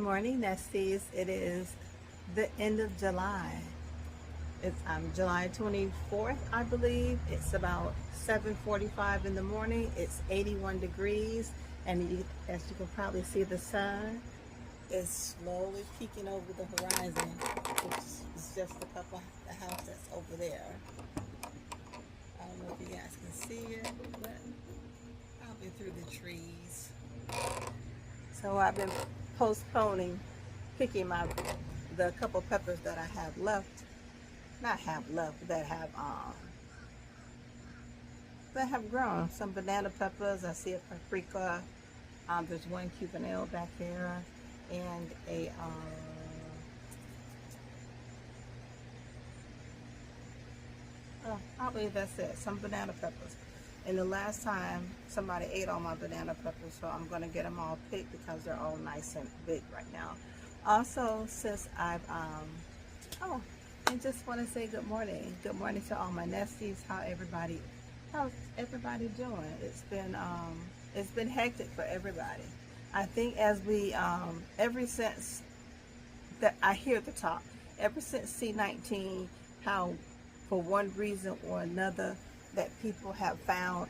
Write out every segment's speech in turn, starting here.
morning, Nesties. It is the end of July. It's July 24th, I believe. It's about 7:45 in the morning. It's 81 degrees, and as you can probably see, the sun is slowly peeking over the horizon, which is just a couple the house that's over there. I don't know if you guys can see it, but I'll be through the trees. So I've been postponing picking the couple peppers that I have left, not have left, that have grown. Some banana peppers. I see a paprika. There's one Cubanelle back there, and I believe that's it. Some banana peppers. And the last time somebody ate all my banana peppers, so I'm going to get them all picked because they're all nice and big right now. Also, since I've, I just want to say good morning. Good morning to all my nesties. How's everybody doing? It's been hectic for everybody. I think as we, ever since that I hear the talk, ever since C-19, how for one reason or another, that people have found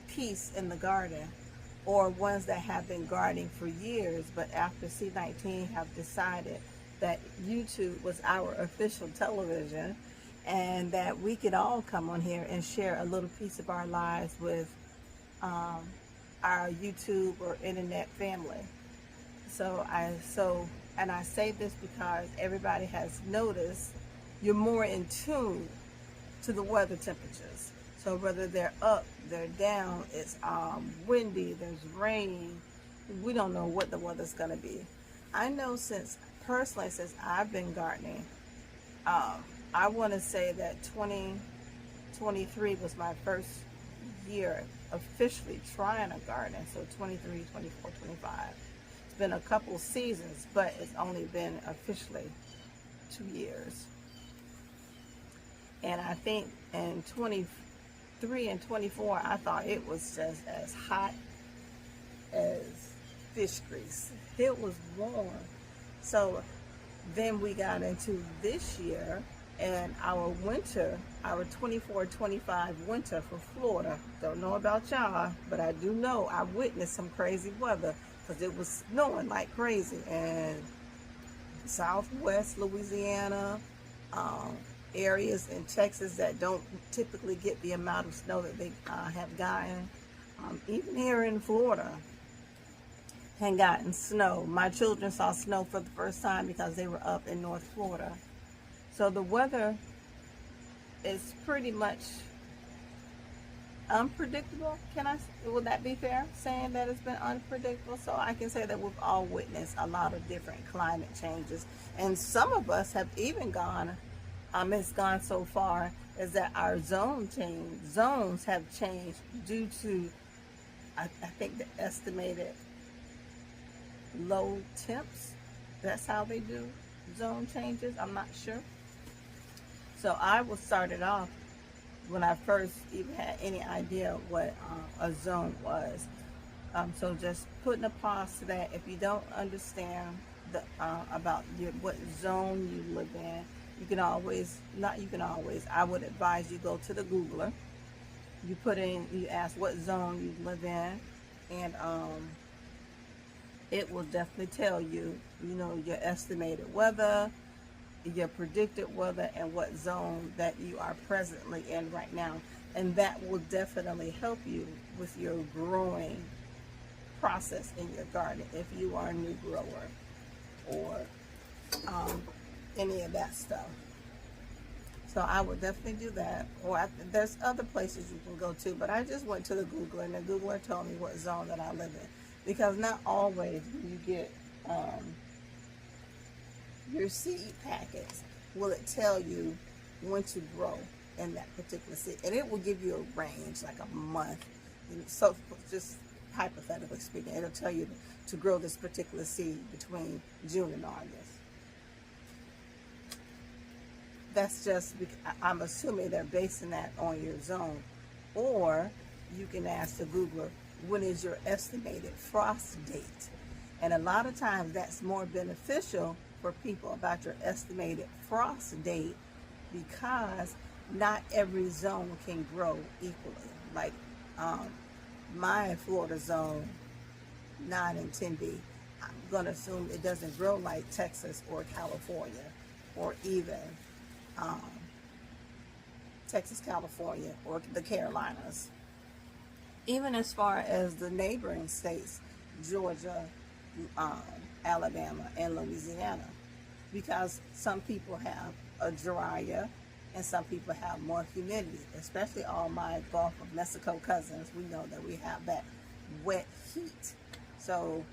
peace in the garden, or ones that have been gardening for years, but after C-19 have decided that YouTube was our official television, and that we could all come on here and share a little piece of our lives with our YouTube or internet family. And I say this because everybody has noticed you're more in tune to the weather temperatures. So whether they're up, they're down, it's windy, there's rain, we don't know what the weather's going to be. I know personally since I've been gardening, I want to say that 2023 was my first year officially trying a garden. So 23, 24, 25. It's been a couple seasons, but it's only been officially 2 years. And I think in 23 and 24, I thought it was just as hot as fish grease. It was warm. So then we got into this year, and our winter, our 24-25 winter for Florida. Don't know about y'all, but I do know I witnessed some crazy weather because it was snowing like crazy. And Southwest Louisiana, areas in Texas that don't typically get the amount of snow that they have gotten. Even here in Florida, had gotten snow. My children saw snow for the first time because they were up in North Florida. So the weather is pretty much unpredictable. Would that be fair, saying that it's been unpredictable? So I can say that we've all witnessed a lot of different climate changes, and some of us have even gone. It's gone so far as that our zones have changed due to, I think, the estimated low temps. That's how they do zone changes. I'm not sure. So I was started off when I first even had any idea what a zone was. So just putting a pause to that. If you don't understand about what zone you live in, I would advise you go to the Googler. You ask what zone you live in, and it will definitely tell you, your estimated weather, your predicted weather, and what zone that you are presently in right now. And that will definitely help you with your growing process in your garden if you are a new grower, or any of that stuff. So I would definitely do that. Or there's other places you can go to, but I just went to the Googler, and the Googler told me what zone that I live in. Because not always when you get your seed packets will it tell you when to grow in that particular seed. And it will give you a range, like a month. So just hypothetically speaking, it'll tell you to grow this particular seed between June and August. That's just, I'm assuming they're basing that on your zone. Or you can ask the Googler, when is your estimated frost date? And a lot of times that's more beneficial for people about your estimated frost date, because not every zone can grow equally. Like my Florida zone 9 and 10B, I'm gonna assume it doesn't grow like Texas or California, or even Texas, California, or the Carolinas. Even as far as the neighboring states, Georgia, Alabama, and Louisiana, because some people have a drier and some people have more humidity, especially all my Gulf of Mexico cousins. We know that we have that wet heat. So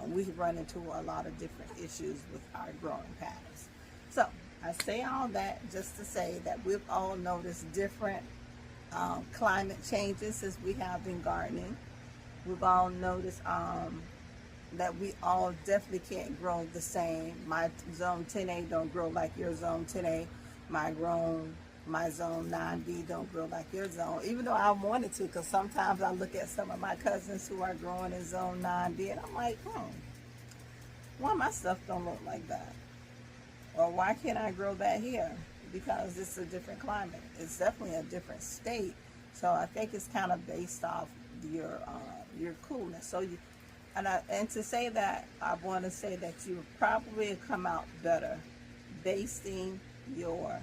we run into a lot of different issues with our growing patterns. So I say all that just to say that we've all noticed different climate changes since we have been gardening. We've all noticed that we all definitely can't grow the same. My zone 10A don't grow like your zone 10A. My zone 9B don't grow like your zone, even though I wanted to, because sometimes I look at some of my cousins who are growing in zone 9B and I'm like, why my stuff don't look like that? Or why can't I grow that here? Because it's a different climate. It's definitely a different state. So I think it's kind of based off your coolness. So and to say that, I want to say that you probably come out better basing your,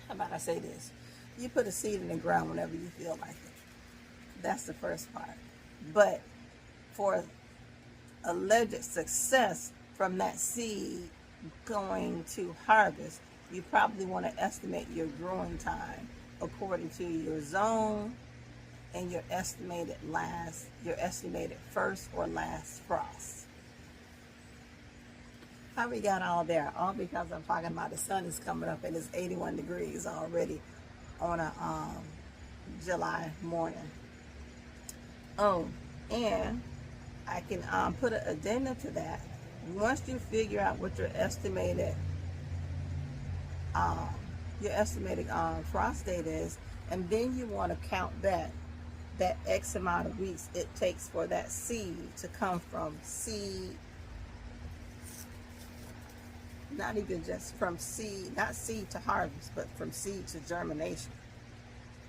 how about I say this? You put a seed in the ground whenever you feel like it. That's the first part. But for alleged success from that seed going to harvest, you probably want to estimate your growing time according to your zone and your estimated first or last frost. How we got all there? All because I'm talking about the sun is coming up and it's 81 degrees already on a July morning. Oh, and I can put an addendum to that. Once you figure out what your estimated frost date is, and then you want to count that X amount of weeks it takes for that seed to come from seed, not even just from seed, not seed to harvest, but from seed to germination.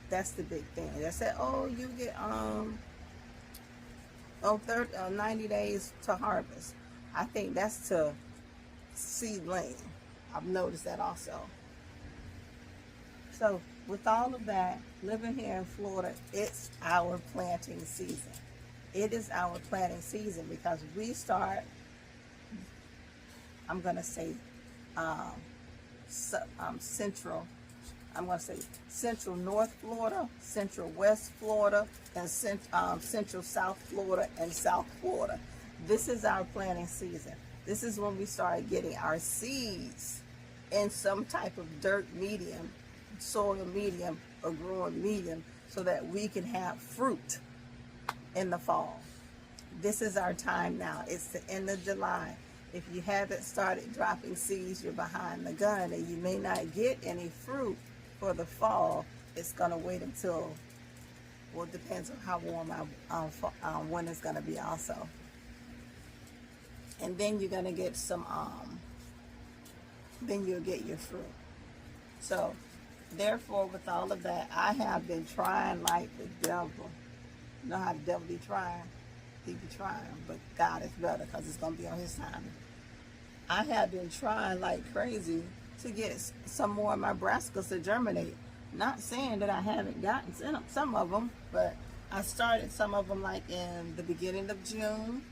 That's the big thing. They said, oh, you get 90 days to harvest. I think that's to seed laying. I've noticed that also. So with all of that, living here in Florida, it's our planting season. It is our planting season because we start, I'm going to say central North Florida, central West Florida, and central South Florida and South Florida. This is our planting season. This is when we start getting our seeds in some type of dirt medium, soil medium, or growing medium, so that we can have fruit in the fall. This is our time now. It's the end of July. If you haven't started dropping seeds, you're behind the gun, and you may not get any fruit for the fall. It's going to wait until, well, it depends on how warm our winter's going to be also. And then you're going to get some, then you'll get your fruit. So, therefore, with all of that, I have been trying like the devil. You know how the devil be trying? He be trying, but God is better because it's going to be on his time. I have been trying like crazy to get some more of my brassicas to germinate. Not saying that I haven't gotten some of them, but I started some of them like in the beginning of June.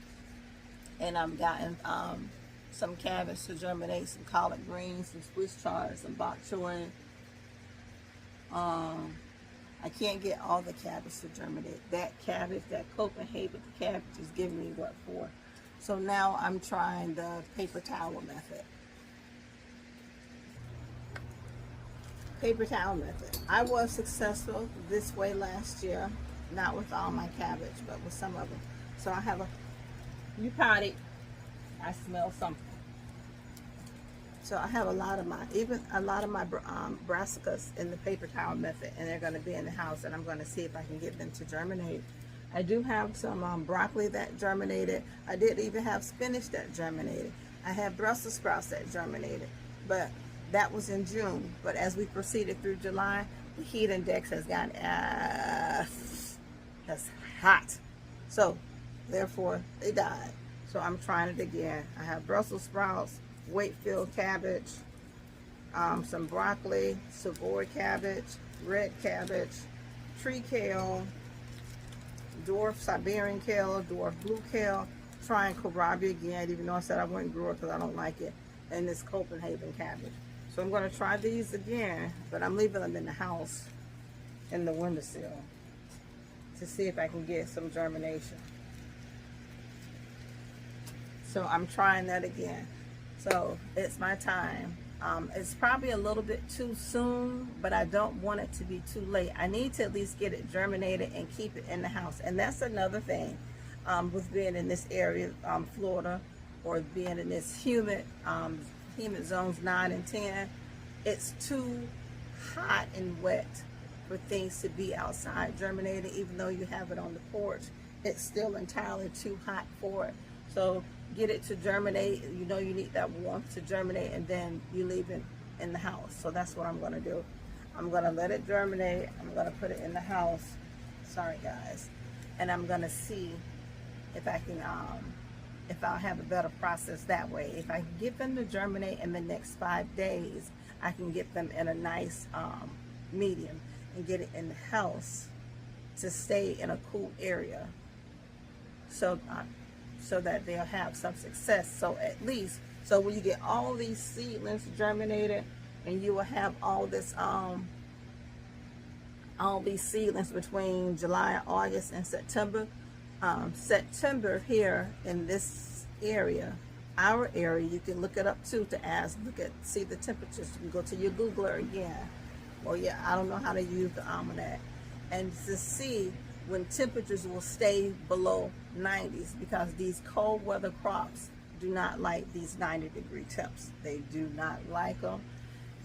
And I've gotten some cabbage to germinate, some collard greens, some Swiss chard, some bok choy. I can't get all the cabbage to germinate. That cabbage, that Copenhagen cabbage is giving me what for. So now I'm trying the paper towel method. Paper towel method. I was successful this way last year, not with all my cabbage, but with some of them. So I have you potted. I smell something. So I have a lot of my brassicas in the paper towel method, and they're going to be in the house, and I'm going to see if I can get them to germinate. I do have some broccoli that germinated. I did even have spinach that germinated. I had Brussels sprouts that germinated, but that was in June. But as we proceeded through July, the heat index has gotten that's hot. So therefore they died. So I'm trying it again. I have Brussels sprouts, Wakefield cabbage, some broccoli, Savoy cabbage, red cabbage, tree kale, dwarf Siberian kale, dwarf blue kale, trying kohlrabi again, even though I said I wouldn't grow it because I don't like it, and this Copenhagen cabbage. So I'm going to try these again, but I'm leaving them in the house in the windowsill to see if I can get some germination. So I'm trying that again. So it's my time. It's probably a little bit too soon, but I don't want it to be too late. I need to at least get it germinated and keep it in the house. And that's another thing with being in this area, Florida, or being in this humid zones 9 and 10. It's too hot and wet for things to be outside germinating. Even though you have it on the porch, it's still entirely too hot for it. So get it to germinate. You know you need that warmth to germinate, and then you leave it in the house. So that's what I'm going to do. I'm going to let it germinate. I'm going to put it in the house. Sorry guys. And I'm going to see if I can if I'll have a better process that way. If I can get them to germinate in the next 5 days, I can get them in a nice medium and get it in the house to stay in a cool area, so that they'll have some success. So at least, so when you get all these seedlings germinated, and you will have all this all these seedlings between July, August, and September. September here in this area, our area, you can look it up too to see the temperatures. You can go to your Googler again, or I don't know how to use the almanac, and to see when temperatures will stay below 90s, because these cold weather crops do not like these 90-degree temps. They do not like them.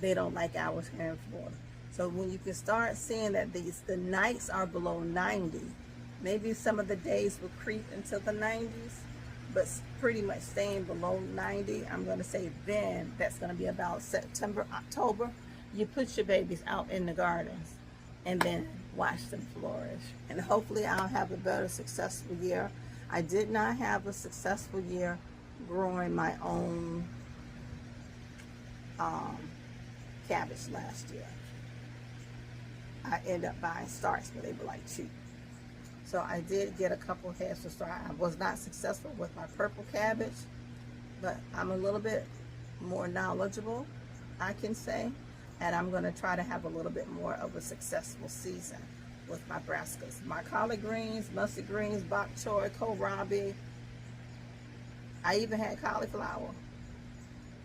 They don't like ours here in Florida. So when you can start seeing that the nights are below 90, maybe some of the days will creep into the 90s, but pretty much staying below 90, I'm going to say then that's going to be about September, October. You put your babies out in the gardens and then watch them flourish. And hopefully I'll have a better successful year. I did not have a successful year growing my own cabbage last year. I ended up buying starts, but they were like cheap. So I did get a couple heads to start. I was not successful with my purple cabbage, but I'm a little bit more knowledgeable, I can say. And I'm going to try to have a little bit more of a successful season with my brassicas. My collard greens, mustard greens, bok choy, kohlrabi. I even had cauliflower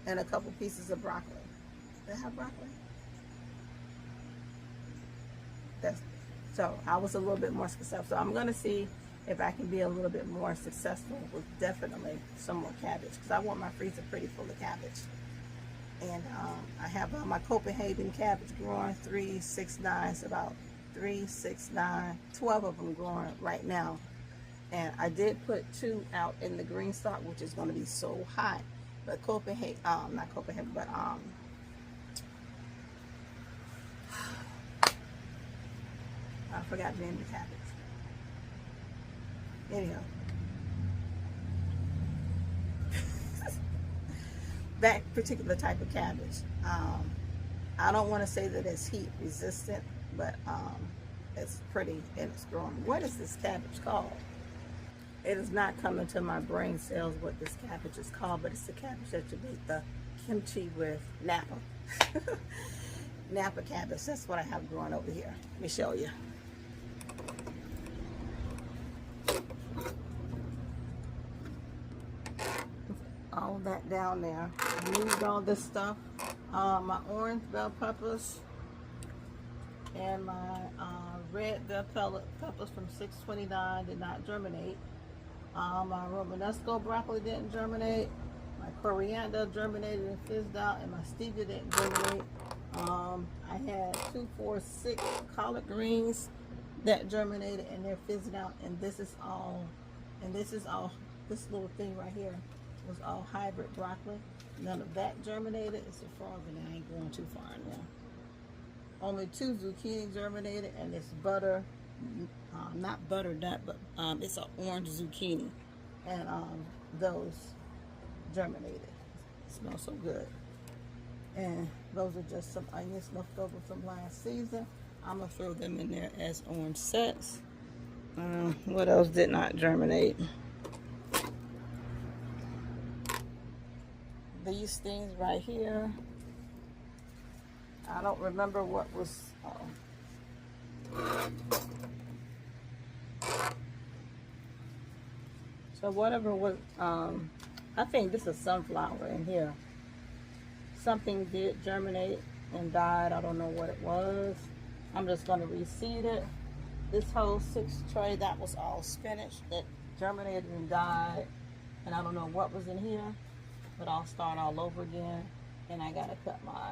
and a couple pieces of broccoli. Did I have broccoli? So I was a little bit more successful. So I'm going to see if I can be a little bit more successful with definitely some more cabbage, because I want my freezer pretty full of cabbage. And I have my Copenhagen cabbage growing 3, 6, 9. It's about 3, 6, 9, 12 of them growing right now. And I did put 2 out in the green stock, which is going to be so hot. But Copenhagen, not Copenhagen, but I forgot the name of the cabbage. Anyhow. That particular type of cabbage. I don't want to say that it's heat resistant, but it's pretty and it's growing. What is this cabbage called? It is not coming to my brain cells what this cabbage is called, but it's the cabbage that you make the kimchi with. Napa. Napa cabbage. That's what I have growing over here. Let me show you. All that down there. I moved all this stuff. My orange bell peppers and my red bell peppers from 629 did not germinate. My Romanesco broccoli didn't germinate. My coriander germinated and fizzed out, and my stevia didn't germinate. I had 2, 4, 6 collard greens that germinated and they're fizzing out, and this is all, this little thing right here was all hybrid broccoli. None of that germinated. It's a frog and I ain't going too far now. Only 2 zucchini germinated, and it's butter, not butternut, but it's an orange zucchini, and those germinated. It smells so good. And those are just some onions left over from last season. I'm gonna throw them in there as orange sets. What else did not germinate? These things right here. I don't remember what was. So whatever was, I think this is sunflower in here. Something did germinate and died. I don't know what it was. I'm just going to reseed it. This whole 6 tray, that was all spinach that germinated and died. And I don't know what was in here, but I'll start all over again. And I got to cut my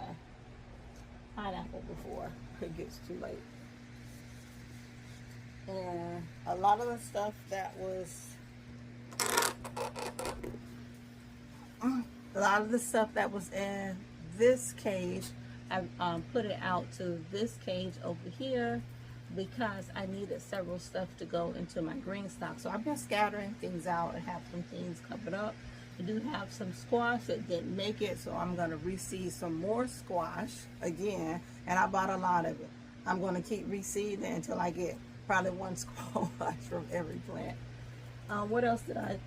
pineapple before it gets too late. And a lot of the stuff that was, in this cage, I put it out to this cage over here because I needed several stuff to go into my green stock. So I've been scattering things out and have some things covered up. I do have some squash that didn't make it, so I'm going to reseed some more squash again, and I bought a lot of it. I'm going to keep reseeding until I get probably 1 squash from every plant. What else did I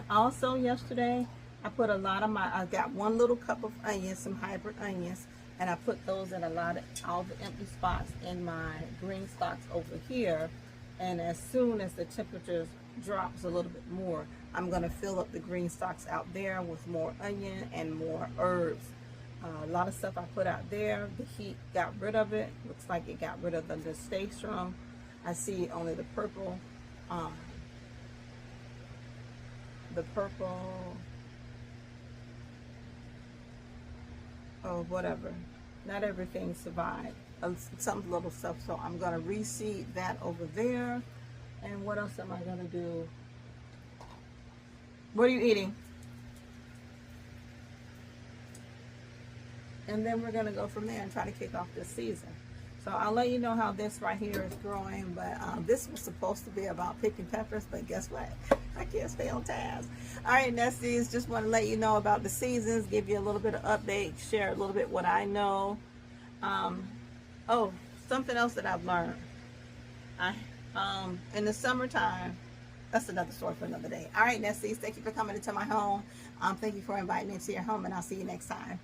also yesterday I put a lot of I got 1 little cup of onions, some hybrid onions, and I put those in all the empty spots in my green stocks over here. And as soon as the temperature drops a little bit more, I'm going to fill up the green stocks out there with more onion and more herbs. A lot of stuff I put out there, the heat got rid of it. Looks like it got rid of the Stay Strong. I see only the purple, oh, whatever. Not everything survived. Some little stuff, so I'm going to reseed that over there. And what else am I going to do? What are you eating? And then we're going to go from there and try to kick off this season. So I'll let you know how this right here is growing. But this was supposed to be about picking peppers, but guess what? I can't stay on task. All right, Nesties, just want to let you know about the seasons, give you a little bit of update, share a little bit what I know. Oh, something else that I've learned. In the summertime, that's another story for another day. All right, Nesties, thank you for coming into my home. Thank you for inviting me into your home, and I'll see you next time.